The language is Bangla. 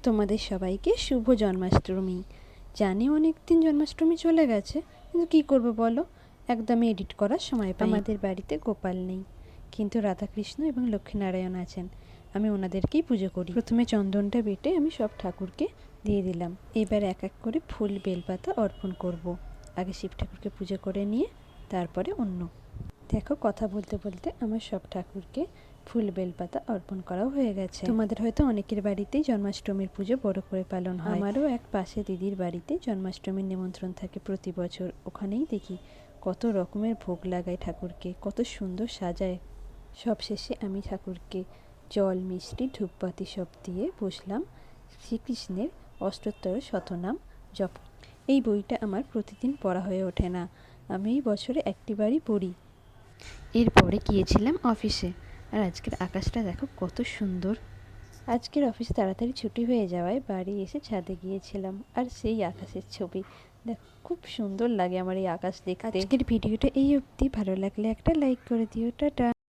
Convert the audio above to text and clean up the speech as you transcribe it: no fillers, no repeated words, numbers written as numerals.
তোমাদের সবাইকে শুভ জন্মাষ্টমী। জানি অনেক দিন জন্মাষ্টমী চলে গেছে, কিন্তু কী করবো বলো, একদমই এডিট করার সময় পাই। আমাদের বাড়িতে গোপাল নেই, কিন্তু রাধাকৃষ্ণ এবং লক্ষ্মীনারায়ণ আছেন। আমি ওনাদেরকেই পুজো করি। প্রথমে চন্দনটা বেটে আমি সব ঠাকুরকে দিয়ে দিলাম। এবার এক এক করে ফুল বেলপাতা অর্পণ করব। আগে শিব ঠাকুরকে পুজো করে নিয়ে তারপরে অন্য। দেখো, কথা বলতে বলতে আমার সব ঠাকুরকে ফুল বেলপাতা অর্পণ করাও হয়ে গেছে। তোমাদের হয়তো অনেকের বাড়িতেই জন্মাষ্টমীর পুজো বড় করে পালন হয়। আমারও এক পাশে দিদির বাড়িতে জন্মাষ্টমীর নিমন্ত্রণ থাকে প্রতি বছর। ওখানেই দেখি কত রকমের ভোগ লাগায় ঠাকুরকে, কত সুন্দর সাজায়। সব শেষে আমি ঠাকুরকে জল, মিষ্টি, ধূপবাতি সব দিয়ে বসলাম শ্রীকৃষ্ণের অষ্টোত্তর শতনাম জপ। এই বইটা আমার প্রতিদিন পড়া হয়ে ওঠে না, আমি এই বছরে একটিবারই পড়ি। এরপরে গিয়েছিলাম অফিসে, আর আজকের আকাশটা দেখো কত সুন্দর। আজকের অফিসে তাড়াতাড়ি ছুটি হয়ে যাওয়ায় বাড়ি এসে ছাদে গিয়েছিলাম, আর সেই আকাশের ছবি দেখো, খুব সুন্দর লাগে আমার এই আকাশ দেখতে। আজকের ভিডিওটা এই অবধি। ভালো লাগলে একটা লাইক করে দিও। টাটা।